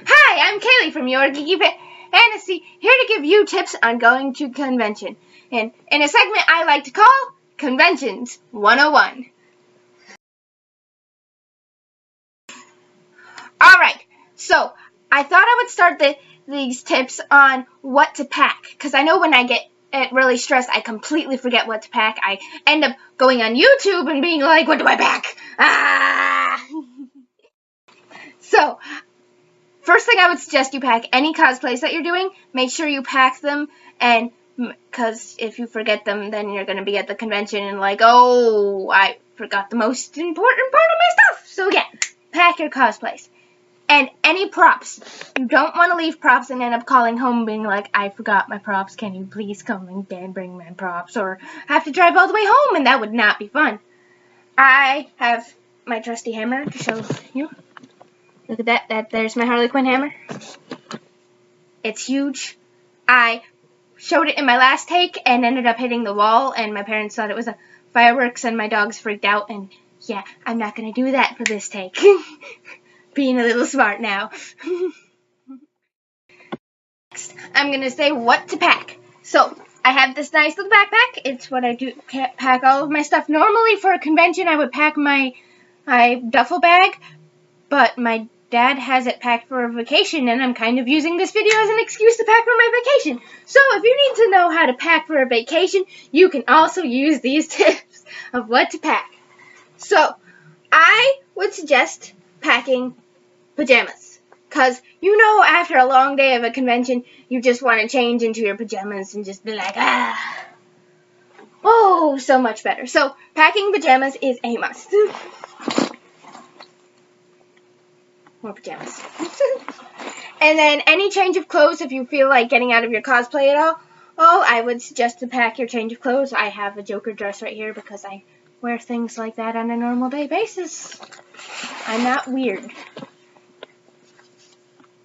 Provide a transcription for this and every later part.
Hi, I'm Kaylee from Your Geeky Fantasy, here to give you tips on going to convention, and in a segment I like to call Conventions 101. Alright, so I thought I would start these tips on what to pack, because I know when I get really stressed, I completely forget what to pack. I end up going on YouTube and being like, what do I pack? So, first thing I would suggest you pack any cosplays that you're doing. Make sure you pack them, and because if you forget them, then you're going to be at the convention and like, oh, I forgot the most important part of my stuff. So yeah, pack your cosplays. And any props. You don't want to leave props and end up calling home being like, I forgot my props. Can you please come and bring my props? Or have to drive all the way home, and that would not be fun. I have my trusty hammer to show you. Look at that. There's my Harley Quinn hammer. It's huge. I showed it in my last take and ended up hitting the wall, and my parents thought it was a fireworks, and my dogs freaked out, and yeah, I'm not going to do that for this take. Being a little smart now. Next, I'm going to say what to pack. So, I have this nice little backpack. It's what I do, pack all of my stuff. Normally for a convention I would pack my duffel bag, but my dad has it packed for a vacation, and I'm kind of using this video as an excuse to pack for my vacation. So if you need to know how to pack for a vacation, you can also use these tips of what to pack. So I would suggest packing pajamas, because you know after a long day of a convention, you just want to change into your pajamas and just be like, oh, so much better. So packing pajamas is a must. More pajamas. And then any change of clothes, if you feel like getting out of your cosplay at all, I would suggest to pack your change of clothes. I have a Joker dress right here because I wear things like that on a normal day basis. I'm not weird.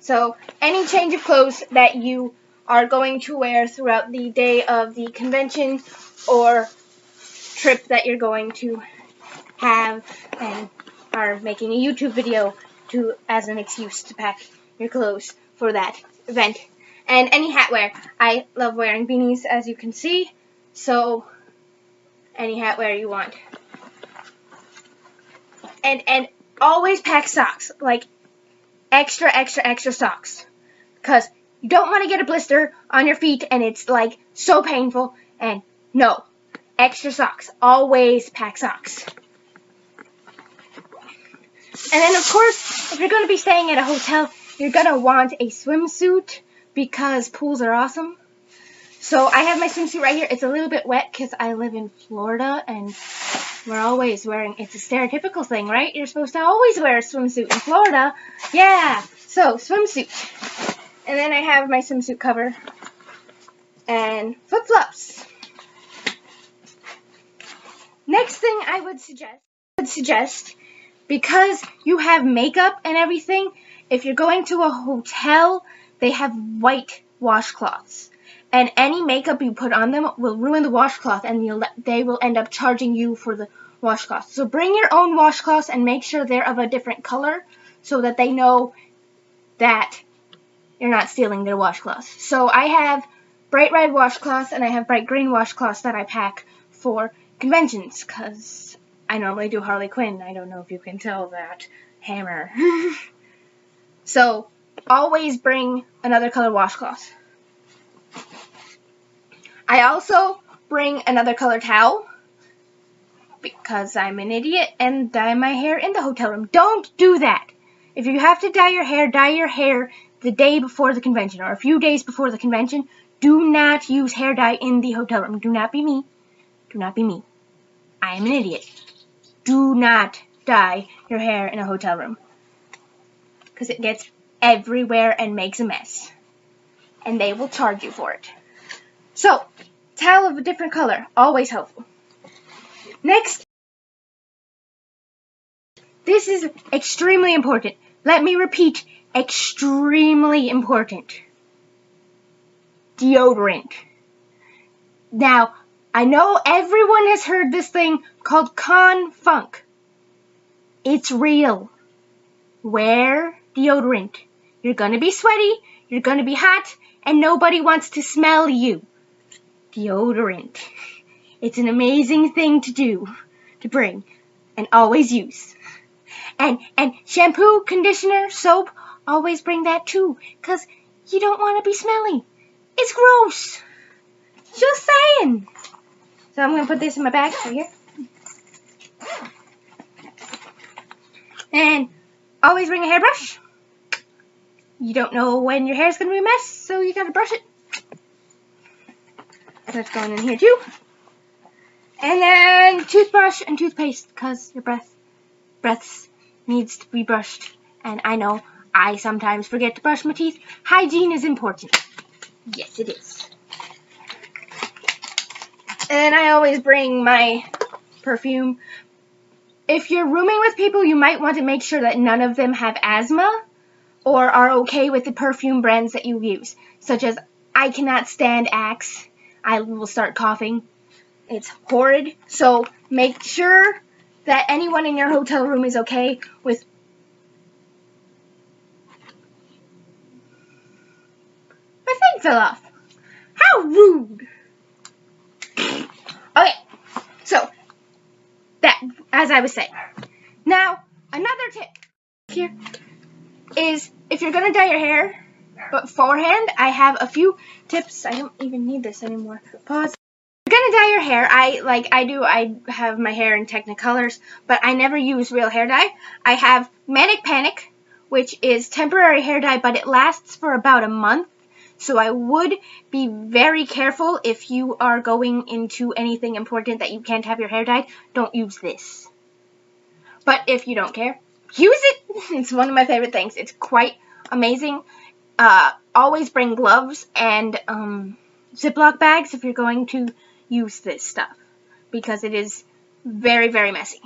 So any change of clothes that you are going to wear throughout the day of the convention or trip that you're going to have and are making a YouTube video as an excuse to pack your clothes for that event. And any hat wear. I love wearing beanies, as you can see, so any hat wear you want. And always pack socks, like extra socks, because you don't want to get a blister on your feet and it's like so painful. And no, extra socks. Always pack socks. And then, of course, if you're going to be staying at a hotel, you're going to want a swimsuit because pools are awesome. So I have my swimsuit right here. It's a little bit wet because I live in Florida, and we're always wearing, it's a stereotypical thing, right? You're supposed to always wear a swimsuit in Florida. Yeah, so swimsuit. And then I have my swimsuit cover and flip-flops. Next thing I would suggest, because you have makeup and everything, if you're going to a hotel, they have white washcloths. And any makeup you put on them will ruin the washcloth, and they will end up charging you for the washcloth. So bring your own washcloths and make sure they're of a different color so that they know that you're not stealing their washcloths. So I have bright red washcloths and I have bright green washcloths that I pack for conventions, because I normally do Harley Quinn. I don't know if you can tell that. Hammer. So, always bring another color washcloth. I also bring another color towel, because I'm an idiot and dye my hair in the hotel room. Don't do that. If you have to dye your hair the day before the convention or a few days before the convention. Do not use hair dye in the hotel room. Do not be me. Do not be me. I am an idiot. Do not dye your hair in a hotel room, because it gets everywhere and makes a mess, and they will charge you for it. So, towel of a different color, always helpful. Next, this is extremely important. Let me repeat, extremely important. Deodorant. Now, I know everyone has heard this thing called con-funk. It's real. Wear deodorant. You're gonna be sweaty, you're gonna be hot, and nobody wants to smell you. Deodorant. It's an amazing thing to do, to bring, and always use. And shampoo, conditioner, soap, always bring that too, because you don't want to be smelly. It's gross. Just saying. So I'm going to put this in my bag right here. And always bring a hairbrush. You don't know when your hair's going to be a mess, so you got to brush it. That's going in here too. And then toothbrush and toothpaste, because your breath needs to be brushed. And I know I sometimes forget to brush my teeth. Hygiene is important. Yes, it is. And I always bring my perfume. If you're rooming with people, you might want to make sure that none of them have asthma or are okay with the perfume brands that you use, such as I cannot stand Axe. I will start coughing. It's horrid. So make sure that anyone in your hotel room is okay with... My thing fell off. How rude. Okay, so that, as I was saying. Now, another tip here is if you're going to dye your hair beforehand, I have a few tips. I don't even need this anymore. Pause. If you're going to dye your hair, I have my hair in Technicolors, but I never use real hair dye. I have Manic Panic, which is temporary hair dye, but it lasts for about a month. So I would be very careful if you are going into anything important that you can't have your hair dyed. Don't use this. But if you don't care, use it. It's one of my favorite things. It's quite amazing. Always bring gloves and Ziploc bags if you're going to use this stuff, because it is very, very messy.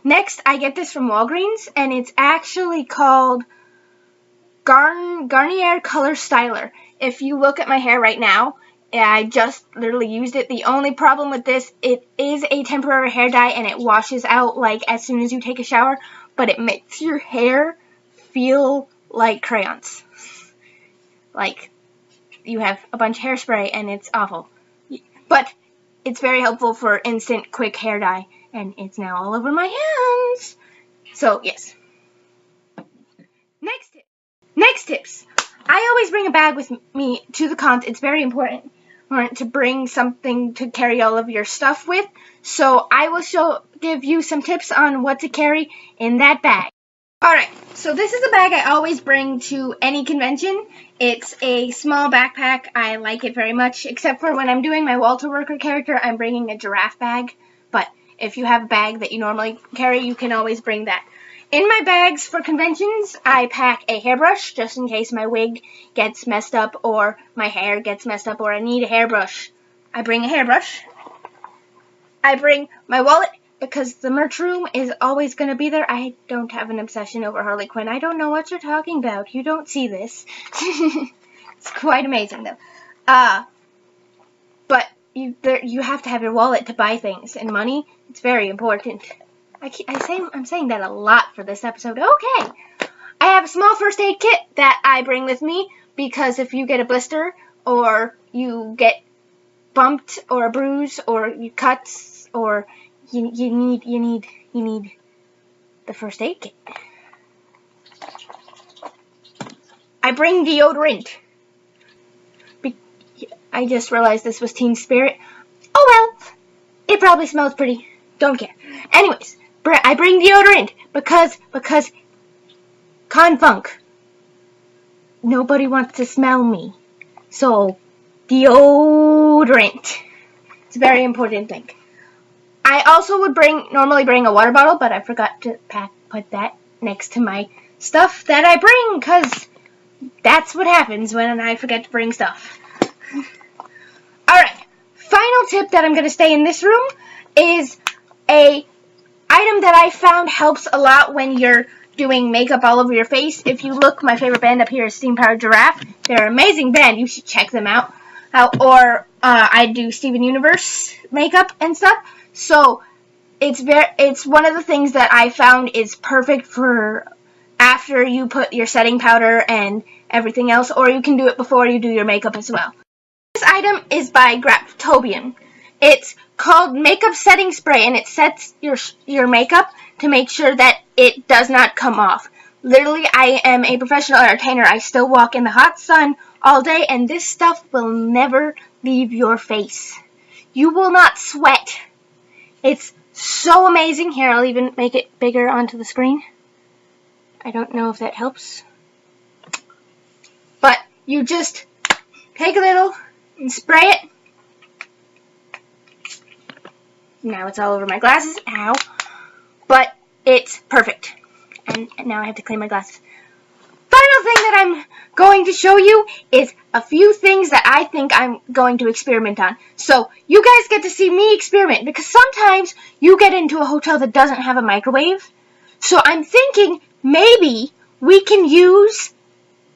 Next, I get this from Walgreens, and it's actually called Garnier Color Styler. If you look at my hair right now, I just literally used it. The only problem with this, it is a temporary hair dye and it washes out like as soon as you take a shower, but it makes your hair feel like crayons. Like you have a bunch of hairspray and it's awful. But it's very helpful for instant quick hair dye, and it's now all over my hands. So yes. Next tips. I always bring a bag with me to the cons. It's very important to bring something to carry all of your stuff with. So I will give you some tips on what to carry in that bag. Alright, so this is a bag I always bring to any convention. It's a small backpack. I like it very much, except for when I'm doing my Walter Worker character, I'm bringing a giraffe bag. But if you have a bag that you normally carry, you can always bring that. In my bags for conventions, I pack a hairbrush just in case my wig gets messed up or my hair gets messed up or I need a hairbrush. I bring a hairbrush. I bring my wallet because the merch room is always going to be there. I don't have an obsession over Harley Quinn. I don't know what you're talking about. You don't see this. It's quite amazing though. But you have to have your wallet to buy things, and money, it's very important. I'm saying that a lot for this episode. Okay. I have a small first aid kit that I bring with me because if you get a blister or you get bumped or a bruise or you cuts or you need the first aid kit. I bring deodorant. I just realized this was Teen Spirit. Oh well, it probably smells pretty. Don't care. Anyways. I bring deodorant because confunk. Nobody wants to smell me. So, deodorant. It's a very important thing. I also would normally bring a water bottle, but I forgot to put that next to my stuff that I bring, because that's what happens when I forget to bring stuff. Alright, final tip that I'm going to stay in this room is a item that I found helps a lot when you're doing makeup all over your face. If you look, my favorite band up here is Steam Powered Giraffe. They're an amazing band. You should check them out. I do Steven Universe makeup and stuff. So it's one of the things that I found is perfect for after you put your setting powder and everything else, or you can do it before you do your makeup as well. This item is by Graptobian. It's called Makeup Setting Spray, and it sets your makeup to make sure that it does not come off. Literally, I am a professional entertainer. I still walk in the hot sun all day, and this stuff will never leave your face. You will not sweat. It's so amazing. Here, I'll even make it bigger onto the screen. I don't know if that helps. But you just take a little and spray it. Now it's all over my glasses. Ow. But it's perfect. And now I have to clean my glasses. Final thing that I'm going to show you is a few things that I think I'm going to experiment on. So you guys get to see me experiment, because sometimes you get into a hotel that doesn't have a microwave. So I'm thinking maybe we can use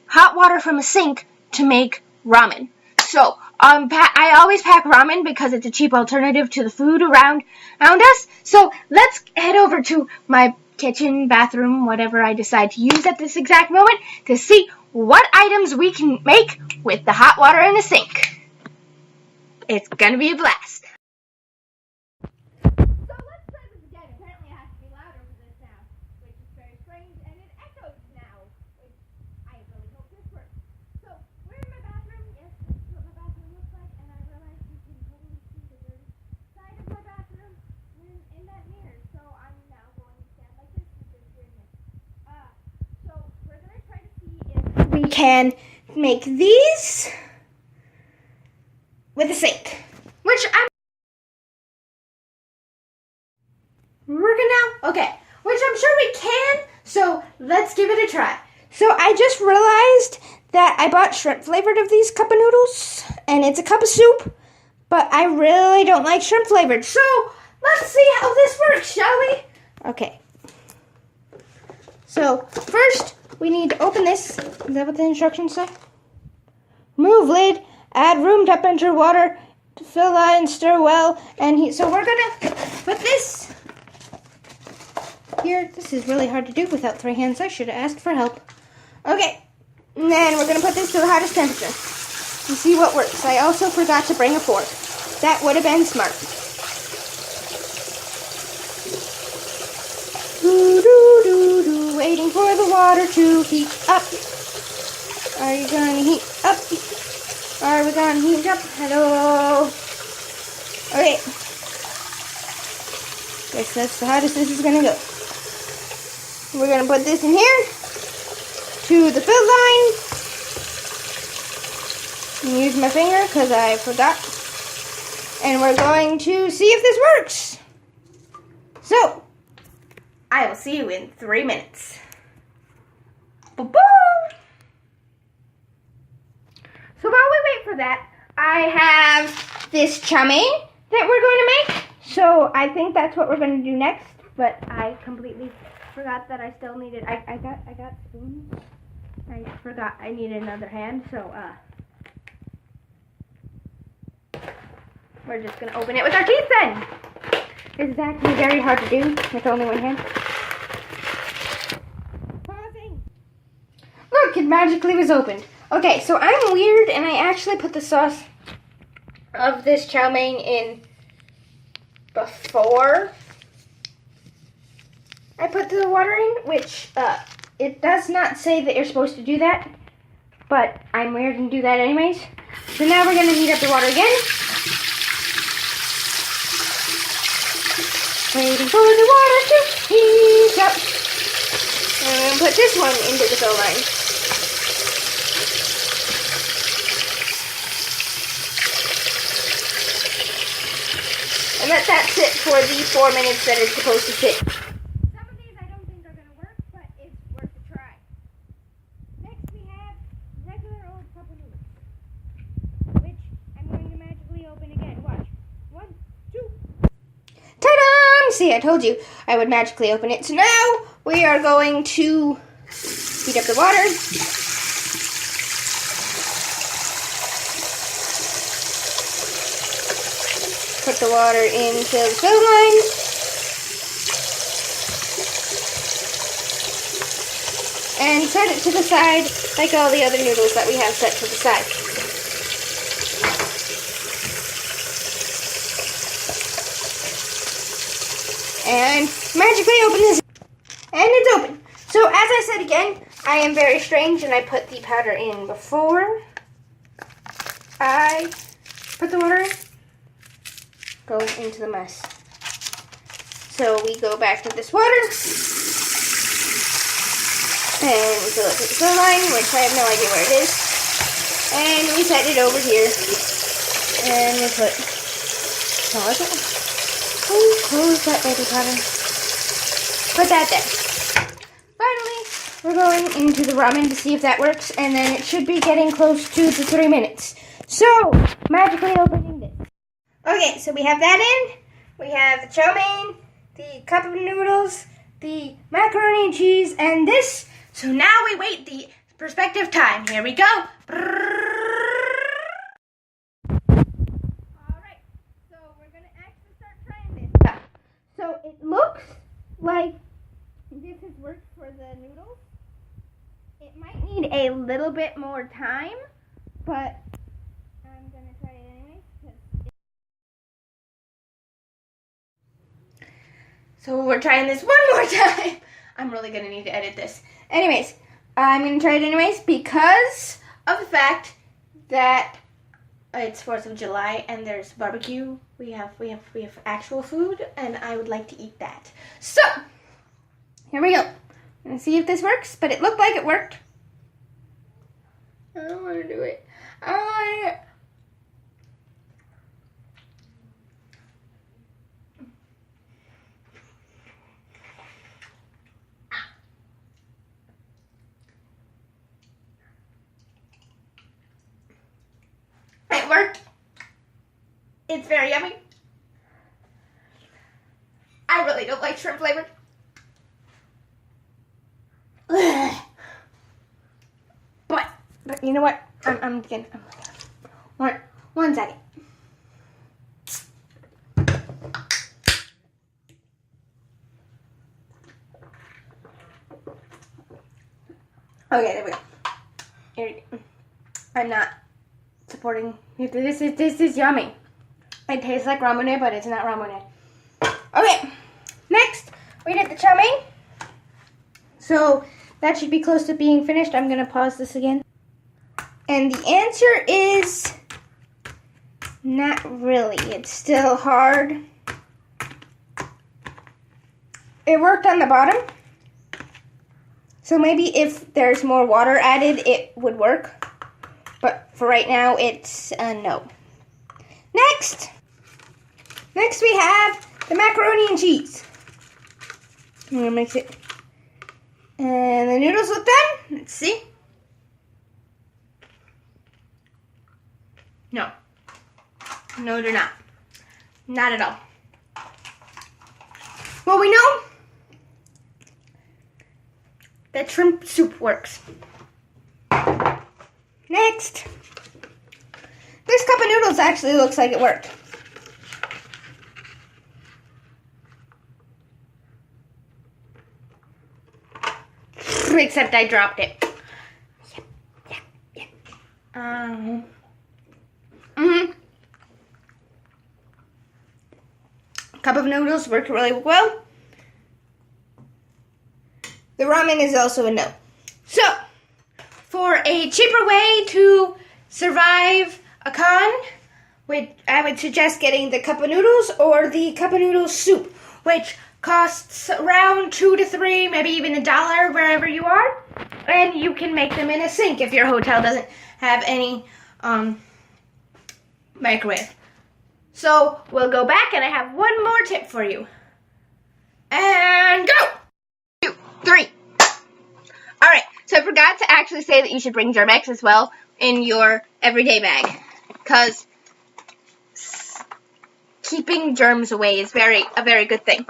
hot water from a sink to make ramen. So I always pack ramen because it's a cheap alternative to the food around us. So let's head over to my kitchen, bathroom, whatever I decide to use at this exact moment, to see what items we can make with the hot water in the sink. It's gonna be a blast. So let's try this again. Apparently I have to be louder for this now, which is very strange, and it echoes now, which I really hope this works. So we're in my bathroom. Yes, this is what my bathroom looks like, and I realize you can totally see the dirty side of my bathroom in that mirror. So I'm now going to stand like this with this weird mirror. So we're gonna try to see if we can make these with a sink, which I'm working now. Okay, which I'm sure we can. So let's give it a try. So I just realized that I bought shrimp flavored of these cup of noodles, and it's a cup of soup, but I really don't like shrimp flavored. So let's see how this works, shall we? Okay. So first we need to open this. Is that what the instructions say? Remove lid. Add room temperature water to fill and stir well and heat. So we're gonna put this here. This is really hard to do without 3 hands. I should have asked for help. Okay, and then we're gonna put this to the hottest temperature and see what works. I also forgot to bring a fork. That would have been smart. Waiting for the water to heat up. Are you gonna heat up? Are we gonna heat up? Hello. Okay. Guess that's the hottest this is gonna go. We're gonna put this in here to the fill line. And use my finger because I forgot. And we're going to see if this works. So, I will see you in 3 minutes. Boom! So while we wait for that, I have this chow mein that we're going to make. So I think that's what we're going to do next. But I completely forgot that I still needed. I got spoons. I forgot I needed another hand. So we're just going to open it with our teeth then. This is actually very hard to do with only one hand. Pausing. Look, it magically was opened. Okay, so I'm weird, and I actually put the sauce of this chow mein in before I put the water in, which it does not say that you're supposed to do that, but I'm weird and do that anyways. So now we're going to heat up the water again. Waiting for the water to heat up. And I'm going to put this one into the fill line. And let that sit for the 4 minutes that it's supposed to sit. Some of these I don't think are going to work, but it's worth a try. Next we have regular old cup of noodles, which I'm going to magically open again. Watch. 1, 2. Ta-da! See, I told you I would magically open it. So now we are going to heat up the water. Put the water into the fill line. and set it to the side like all the other noodles that we have set to the side. And magically open this, and it's open. So as I said again, I am very strange, and I put the powder in before I put the water in. Go into the mess. So we go back to this water, and we fill it to the fill line, which I have no idea where it is, and we set it over here, and we put, close that baby powder, put that there. Finally, we're going into the ramen to see if that works, and then it should be getting close to the 3 minutes. So, magically opening this. Okay, so we have that in. We have the chow mein, the cup of noodles, the macaroni and cheese, and this. So now we wait the perspective time. Here we go. Alright, so we're going to actually start trying this stuff. So it looks like this has worked for the noodles. It might need a little bit more time, but I'm going to try it anyway. So we're trying this one more time. I'm really going to need to edit this. Anyways, I'm going to try it anyways because of the fact that it's 4th of July and there's barbecue. We have actual food, and I would like to eat that. So, here we go. I'm going to see if this works, but it looked like it worked. I don't want to do it. I don't want to do it. It worked. It's very yummy. I really don't like shrimp flavored. But you know what? I'm gonna one second. Okay, there we go. Here we go. I'm not supporting. This is yummy. It tastes like ramen, but it's not ramen. Okay, next we did the chow mein. So that should be close to being finished. I'm gonna pause this again. And the answer is not really. It's still hard. It worked on the bottom. So maybe if there's more water added, it would work. But for right now, it's a no. Next we have the macaroni and cheese. I'm gonna mix it. And the noodles look done. Let's see. No. No, they're not. Not at all. Well, we know that shrimp soup works. Next. This cup of noodles actually looks like it worked. Except I dropped it. Yep. Cup of noodles worked really well. The ramen is also a no. So, for a cheaper way to survive a con, I would suggest getting the cup of noodles or the cup of noodles soup, which costs around $2 to $3, maybe even $1 wherever you are. And you can make them in a sink if your hotel doesn't have any microwave. So we'll go back, and I have one more tip for you. And go! 2, 3. All right, so I forgot to actually say that you should bring Germ-X as well in your everyday bag, because keeping germs away is a very good thing.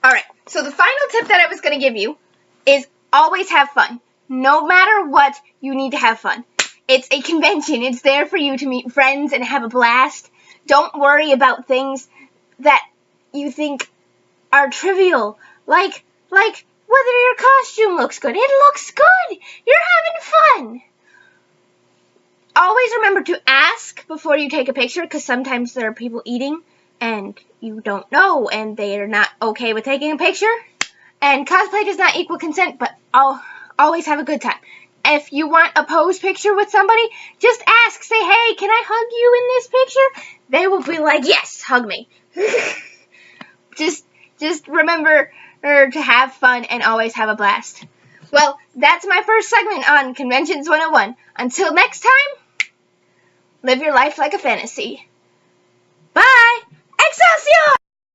All right, so the final tip that I was going to give you is always have fun. No matter what, you need to have fun. It's a convention. It's there for you to meet friends and have a blast. Don't worry about things that you think are trivial. Like, whether your costume looks good. It looks good. You're having fun. Always remember to ask before you take a picture, because sometimes there are people eating and you don't know and they are not okay with taking a picture. And cosplay does not equal consent, but I'll always have a good time. If you want a pose picture with somebody, just ask. Say, hey, can I hug you in this picture? They will be like, yes, hug me. Just remember to have fun and always have a blast. Well, that's my first segment on Conventions 101. Until next time, live your life like a fantasy.